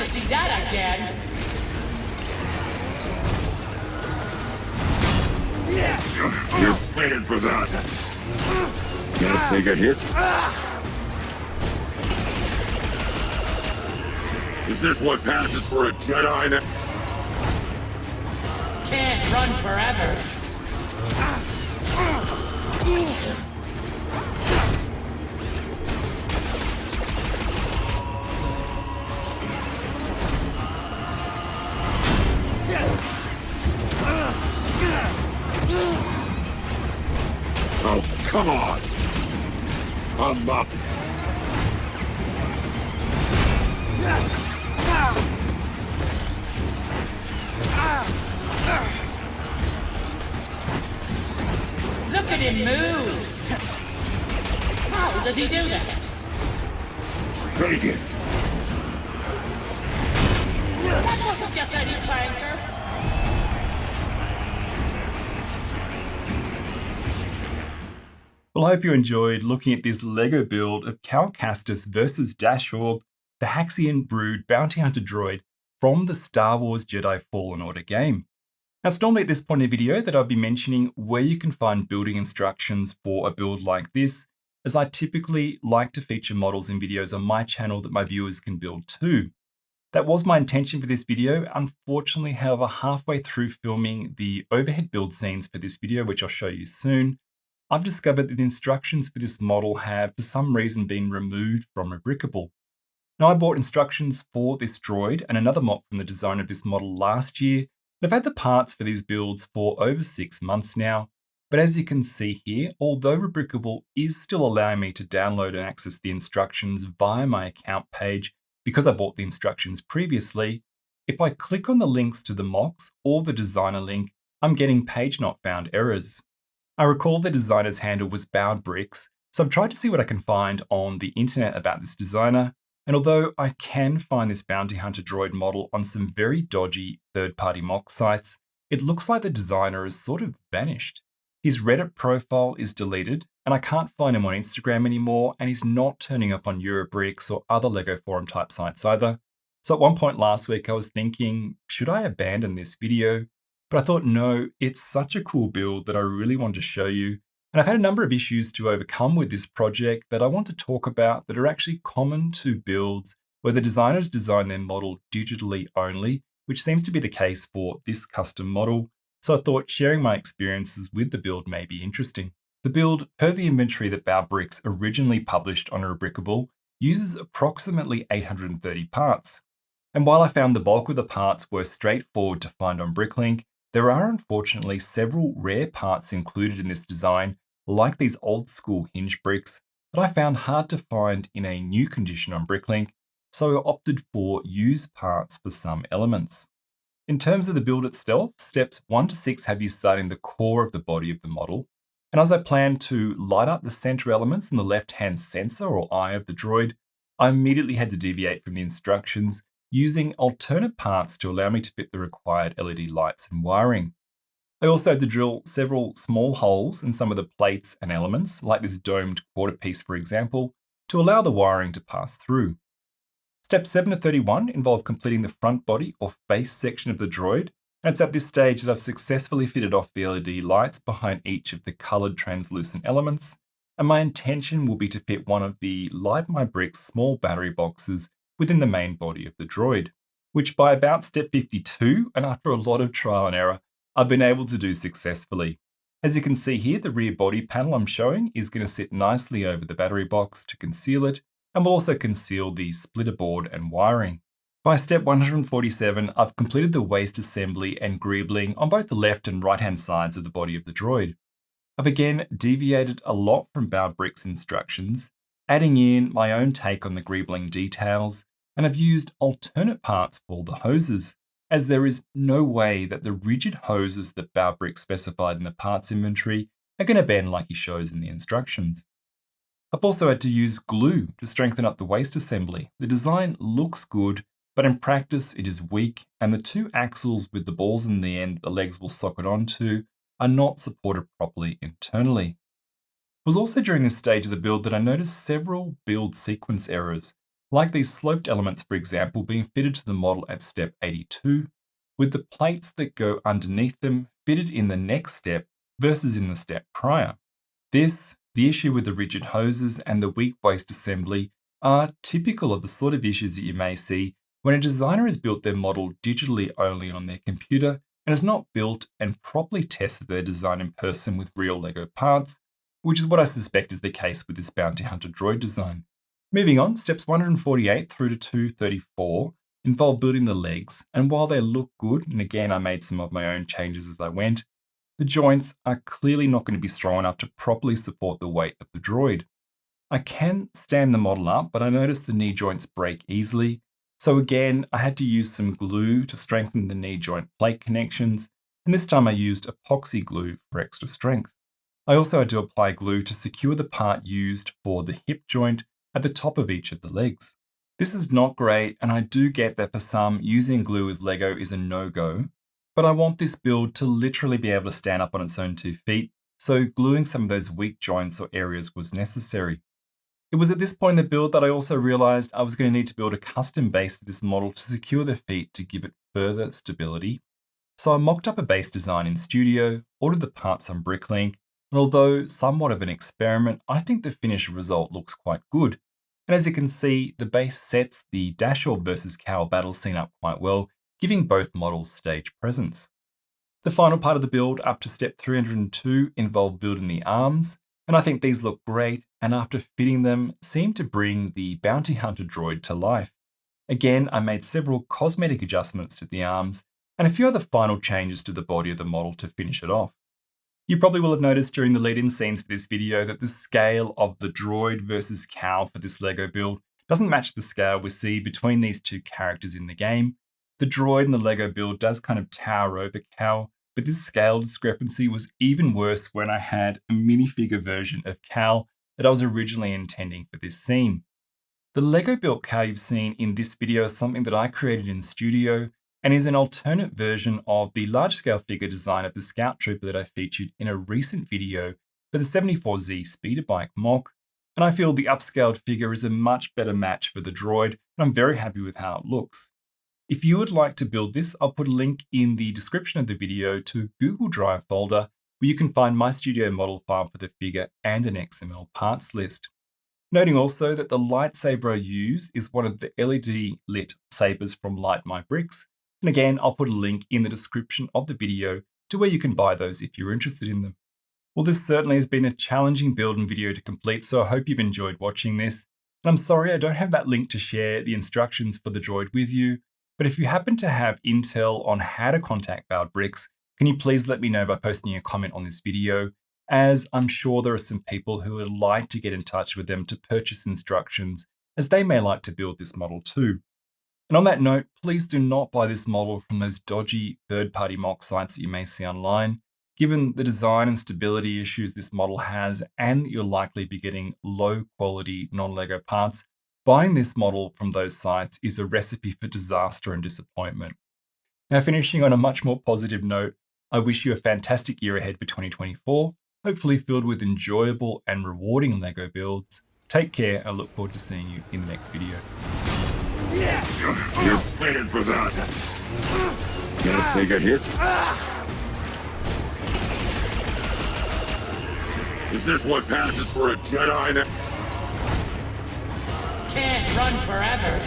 to see that again. You're paying for that. Can't take a hit? Is this what passes for a Jedi now? Can't run forever. Oh, come on! I'm up! Look at him move! How does he do that? Take it! That wasn't just any clanker. Well, I hope you enjoyed looking at this LEGO build of Cal Kestis versus Daschorb, the Haxion Brood bounty hunter droid from the Star Wars Jedi Fallen Order game. Now, it's normally at this point in the video that I'll be mentioning where you can find building instructions for a build like this, as I typically like to feature models in videos on my channel that my viewers can build too. That was my intention for this video. Unfortunately, however, halfway through filming the overhead build scenes for this video, which I'll show you soon, I've discovered that the instructions for this model have, for some reason, been removed from Rebrickable. Now, I bought instructions for this droid and another mock from the designer of this model last year, and I've had the parts for these builds for over 6 months now. But as you can see here, although Rebrickable is still allowing me to download and access the instructions via my account page because I bought the instructions previously, if I click on the links to the mocks or the designer link, I'm getting page not found errors. I recall the designer's handle was CraftedBricks, so I've tried to see what I can find on the internet about this designer, and although I can find this bounty hunter droid model on some very dodgy third-party mock sites, it looks like the designer has sort of vanished. His Reddit profile is deleted, and I can't find him on Instagram anymore, and he's not turning up on Eurobricks or other LEGO forum type sites either. So at one point last week I was thinking, should I abandon this video? But I thought, no, it's such a cool build that I really want to show you. And I've had a number of issues to overcome with this project that I want to talk about that are actually common to builds where the designers design their model digitally only, which seems to be the case for this custom model. So I thought sharing my experiences with the build may be interesting. The build, per the inventory that CraftedBricks originally published on Rebrickable, uses approximately 830 parts. And while I found the bulk of the parts were straightforward to find on Bricklink, there are unfortunately several rare parts included in this design, like these old school hinge bricks, that I found hard to find in a new condition on Bricklink, so I opted for used parts for some elements. In terms of the build itself, steps 1 to 6 have you starting the core of the body of the model, and as I plan to light up the center elements in the left-hand sensor or eye of the droid, I immediately had to deviate from the instructions, using alternate parts to allow me to fit the required LED lights and wiring. I also had to drill several small holes in some of the plates and elements, like this domed quarter piece for example, to allow the wiring to pass through. Steps 7 to 31 involve completing the front body or face section of the droid, and it's at this stage that I've successfully fitted off the LED lights behind each of the coloured translucent elements, and my intention will be to fit one of the Light My Bricks small battery boxes within the main body of the droid, which by about step 52, and after a lot of trial and error, I've been able to do successfully. As you can see here, the rear body panel I'm showing is going to sit nicely over the battery box to conceal it, and will also conceal the splitter board and wiring. By step 147, I've completed the waist assembly and greebling on both the left and right hand sides of the body of the droid. I've again deviated a lot from CraftedBricks instructions, adding in my own take on the greebling details, and I've used alternate parts for the hoses, as there is no way that the rigid hoses that CraftedBricks specified in the parts inventory are going to bend like he shows in the instructions. I've also had to use glue to strengthen up the waist assembly. The design looks good, but in practice it is weak, and the 2 axles with the balls in the end the legs will socket onto are not supported properly internally. It was also during this stage of the build that I noticed several build sequence errors, like these sloped elements, for example, being fitted to the model at step 82, with the plates that go underneath them fitted in the next step versus in the step prior. This, the issue with the rigid hoses and the weak waist assembly are typical of the sort of issues that you may see when a designer has built their model digitally only on their computer and has not built and properly tested their design in person with real LEGO parts, which is what I suspect is the case with this Bounty Hunter droid design. Moving on, steps 148 through to 234 involve building the legs, and while they look good, and again I made some of my own changes as I went, the joints are clearly not going to be strong enough to properly support the weight of the droid. I can stand the model up, but I noticed the knee joints break easily, so again I had to use some glue to strengthen the knee joint plate connections, and this time I used epoxy glue for extra strength. I also had to apply glue to secure the part used for the hip joint at the top of each of the legs. This is not great, and I do get that for some, using glue with LEGO is a no-go, but I want this build to literally be able to stand up on its own 2 feet, so gluing some of those weak joints or areas was necessary. It was at this point in the build that I also realized I was going to need to build a custom base for this model to secure the feet to give it further stability. So I mocked up a base design in Studio, ordered the parts on Bricklink, and although somewhat of an experiment, I think the finished result looks quite good. And as you can see, the base sets the Daschorb versus Cal battle scene up quite well, giving both models stage presence. The final part of the build, up to step 302, involved building the arms, and I think these look great, and after fitting them, seem to bring the Bounty Hunter droid to life. Again, I made several cosmetic adjustments to the arms, and a few other final changes to the body of the model to finish it off. You probably will have noticed during the lead-in scenes for this video that the scale of the droid versus Cal for this LEGO build doesn't match the scale we see between these two characters in the game. The droid in the LEGO build does kind of tower over Cal, but this scale discrepancy was even worse when I had a minifigure version of Cal that I was originally intending for this scene. The LEGO built Cal you've seen in this video is something that I created in Studio, and is an alternate version of the large-scale figure design of the Scout Trooper that I featured in a recent video for the 74Z speeder bike mock, and I feel the upscaled figure is a much better match for the droid, and I'm very happy with how it looks. If you would like to build this, I'll put a link in the description of the video to a Google Drive folder where you can find my Studio model file for the figure and an XML parts list. Noting also that the lightsaber I use is one of the LED lit sabers from Light My Bricks, and again, I'll put a link in the description of the video to where you can buy those if you're interested in them. Well, this certainly has been a challenging build and video to complete, so I hope you've enjoyed watching this. And I'm sorry I don't have that link to share the instructions for the droid with you, but if you happen to have intel on how to contact CraftedBricks, can you please let me know by posting a comment on this video, as I'm sure there are some people who would like to get in touch with them to purchase instructions, as they may like to build this model too. And on that note, please do not buy this model from those dodgy third-party mock sites that you may see online. Given the design and stability issues this model has, and that you'll likely be getting low-quality non-LEGO parts, buying this model from those sites is a recipe for disaster and disappointment. Now, finishing on a much more positive note, I wish you a fantastic year ahead for 2024, hopefully filled with enjoyable and rewarding LEGO builds. Take care, and I look forward to seeing you in the next video. You're paying for that. Can't take a hit. Is this what passes for a Jedi now? Can't run forever.